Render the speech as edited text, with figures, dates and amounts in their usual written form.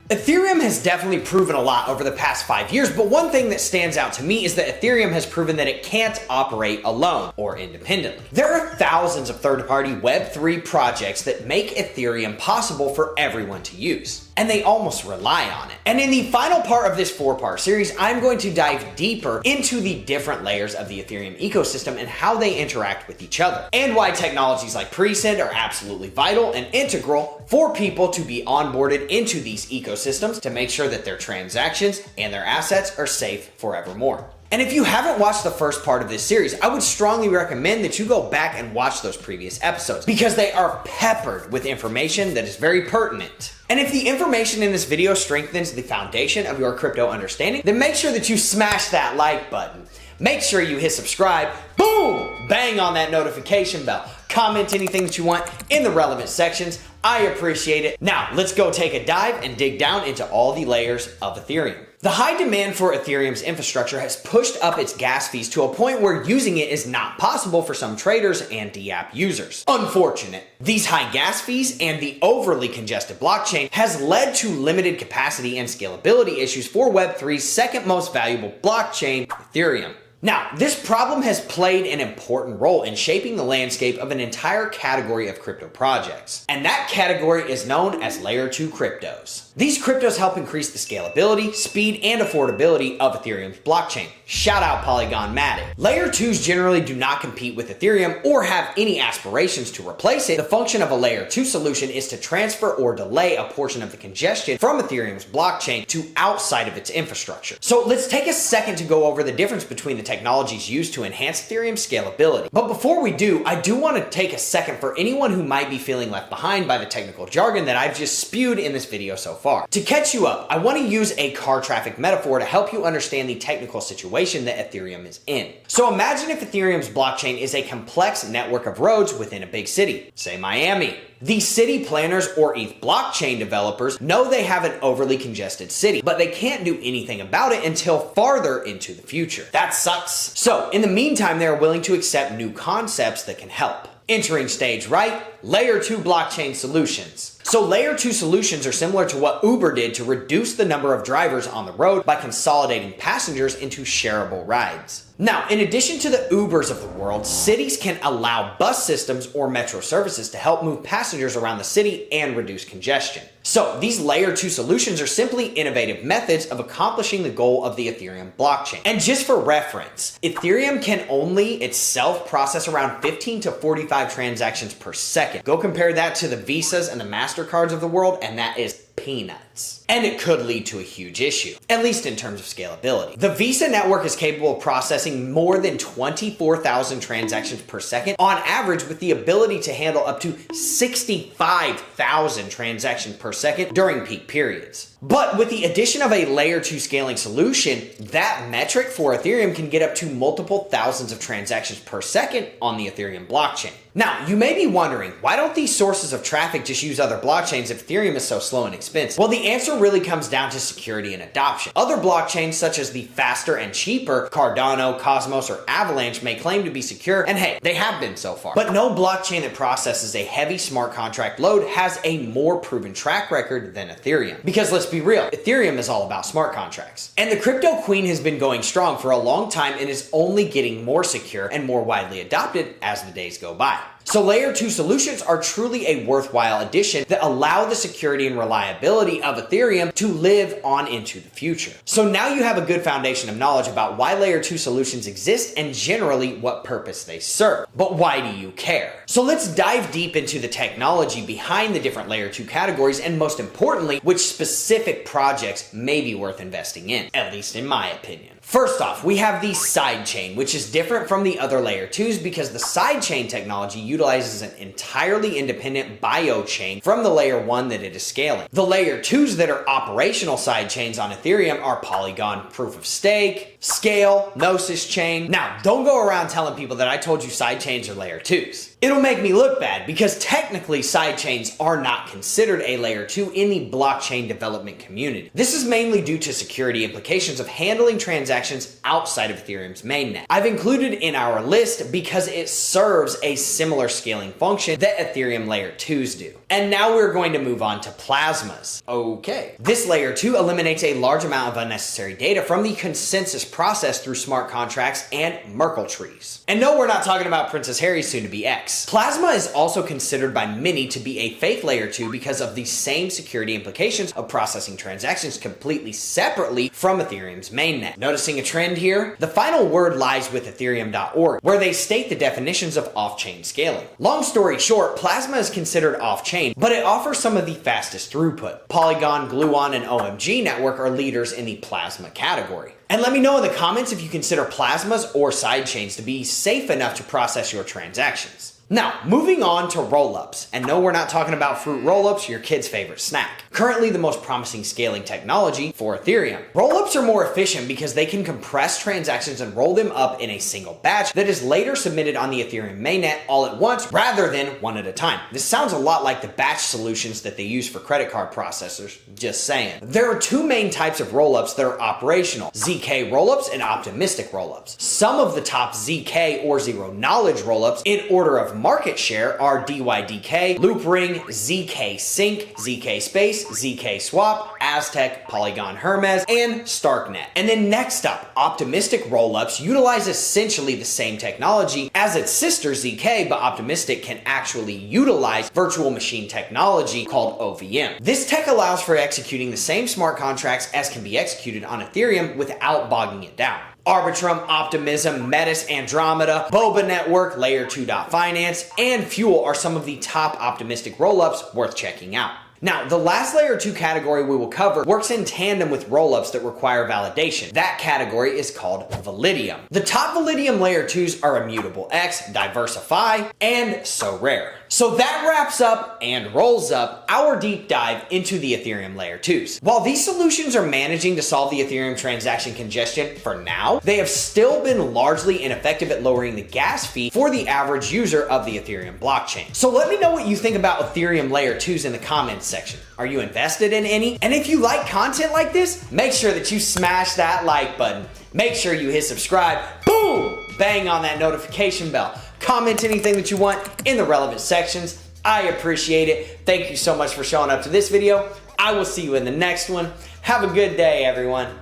Ethereum has definitely proven a lot over the past 5 years, but one thing that stands out to me is that Ethereum has proven that it can't operate alone or independently. There are thousands of third-party Web3 projects that make Ethereum possible for everyone to use, and they almost rely on it. And in the final part of this 4-part series, I'm going to dive deeper into the different layers of the Ethereum ecosystem and how they interact with each other, and why technologies like pre-send are absolutely vital and integral for people to be onboarded into these ecosystems to make sure that their transactions and their assets are safe forevermore. And if you haven't watched the first part of this series, I would strongly recommend that you go back and watch those previous episodes because they are peppered with information that is very pertinent. And if the information in this video strengthens the foundation of your crypto understanding, then make sure that you smash that like button. Make sure you hit subscribe, boom, bang on that notification bell. Comment anything that you want in the relevant sections. I appreciate it. Now, let's go take a dive and dig down into all the layers of Ethereum. The high demand for Ethereum's infrastructure has pushed up its gas fees to a point where using it is not possible for some traders and DApp users. Unfortunate. These high gas fees and the overly congested blockchain has led to limited capacity and scalability issues for Web3's second most valuable blockchain, Ethereum. Now, this problem has played an important role in shaping the landscape of an entire category of crypto projects, and that category is known as Layer 2 cryptos. These cryptos help increase the scalability, speed, and affordability of Ethereum's blockchain. Shout out Polygon-matic. Layer 2s generally do not compete with Ethereum or have any aspirations to replace it. The function of a Layer 2 solution is to transfer or delay a portion of the congestion from Ethereum's blockchain to outside of its infrastructure. So let's take a second to go over the difference between the technologies used to enhance Ethereum's scalability. But before we do, I do want to take a second for anyone who might be feeling left behind by the technical jargon that I've just spewed in this video so far. To catch you up, I want to use a car traffic metaphor to help you understand the technical situation that Ethereum is in. So imagine if Ethereum's blockchain is a complex network of roads within a big city, say Miami. The city planners or ETH blockchain developers know they have an overly congested city, but they can't do anything about it until farther into the future. That sucks. So in the meantime, they're willing to accept new concepts that can help. Entering stage right, Layer 2 blockchain solutions. So Layer 2 solutions are similar to what Uber did to reduce the number of drivers on the road by consolidating passengers into shareable rides. Now, in addition to the Ubers of the world, cities can allow bus systems or metro services to help move passengers around the city and reduce congestion. So these Layer 2 solutions are simply innovative methods of accomplishing the goal of the Ethereum blockchain. And just for reference, Ethereum can only itself process around 15 to 45 transactions per second. Go compare that to the Visas and the MasterCards of the world, and that is peanuts. And it could lead to a huge issue, at least in terms of scalability. The Visa network is capable of processing more than 24,000 transactions per second on average, with the ability to handle up to 65,000 transactions per second during peak periods. But with the addition of a Layer 2 scaling solution, that metric for Ethereum can get up to multiple thousands of transactions per second on the Ethereum blockchain. Now, you may be wondering, why don't these sources of traffic just use other blockchains if Ethereum is so slow and expensive? Well, the answer really comes down to security and adoption. Other blockchains, such as the faster and cheaper Cardano, Cosmos, or Avalanche, may claim to be secure, and hey, they have been so far. But no blockchain that processes a heavy smart contract load has a more proven track record than Ethereum. Because let's be real, Ethereum is all about smart contracts. And the crypto queen has been going strong for a long time and is only getting more secure and more widely adopted as the days go by. So Layer 2 solutions are truly a worthwhile addition that allow the security and reliability of Ethereum to live on into the future. So now you have a good foundation of knowledge about why Layer 2 solutions exist and generally what purpose they serve. But why do you care? So let's dive deep into the technology behind the different Layer 2 categories, and most importantly, which specific projects may be worth investing in, at least in my opinion. First off, we have the sidechain, which is different from the other Layer 2s because the sidechain technology utilizes an entirely independent biochain from the Layer 1 that it is scaling. The Layer 2s that are operational sidechains on Ethereum are Polygon Proof of Stake, Scale, Gnosis Chain. Now, don't go around telling people that I told you sidechains are Layer 2s. It'll make me look bad because technically sidechains are not considered a layer 2 in the blockchain development community. This is mainly due to security implications of handling transactions outside of Ethereum's mainnet. I've included in our list because it serves a similar scaling function that Ethereum layer 2s do. And now we're going to move on to plasmas. Okay. This layer 2 eliminates a large amount of unnecessary data from the consensus process through smart contracts and Merkle trees. And no, we're not talking about Princess Harry's soon-to-be ex. Plasma is also considered by many to be a fake layer 2 because of the same security implications of processing transactions completely separately from Ethereum's mainnet. Noticing a trend here? The final word lies with ethereum.org, where they state the definitions of off-chain scaling. Long story short, Plasma is considered off-chain, but it offers some of the fastest throughput. Polygon, Gluon, and OMG Network are leaders in the Plasma category. And let me know in the comments if you consider plasmas or sidechains to be safe enough to process your transactions. Now, moving on to rollups. And no, we're not talking about fruit rollups, your kid's favorite snack. Currently the most promising scaling technology for Ethereum. Rollups are more efficient because they can compress transactions and roll them up in a single batch that is later submitted on the Ethereum mainnet all at once rather than one at a time. This sounds a lot like the batch solutions that they use for credit card processors, just saying. There are two main types of rollups that are operational: ZK rollups and optimistic rollups. Some of the top ZK or zero knowledge rollups in order of market share are DYDK, Loopring, ZK Sync, ZK Space, ZK Swap, Aztec, Polygon Hermes, and Starknet. And then next up, optimistic rollups utilize essentially the same technology as its sister ZK, but optimistic can actually utilize virtual machine technology called OVM. This tech allows for executing the same smart contracts as can be executed on Ethereum without bogging it down. Arbitrum, Optimism, Metis, Andromeda, Boba Network, Layer 2 Finance, and Fuel are some of the top optimistic rollups worth checking out. Now, the last layer 2 category we will cover works in tandem with rollups that require validation. That category is called Validium. The top Validium layer 2s are Immutable X, Diversify, and SoRare. So that wraps up and rolls up our deep dive into the Ethereum layer 2s. While these solutions are managing to solve the Ethereum transaction congestion for now, they have still been largely ineffective at lowering the gas fee for the average user of the Ethereum blockchain. So let me know what you think about Ethereum layer 2s in the comments section. Are you invested in any? And if you like content like this, make sure that you smash that like button. Make sure you hit subscribe. Boom! Bang on that notification bell. Comment anything that you want in the relevant sections. I appreciate it. Thank you so much for showing up to this video. I will see you in the next one. Have a good day, everyone.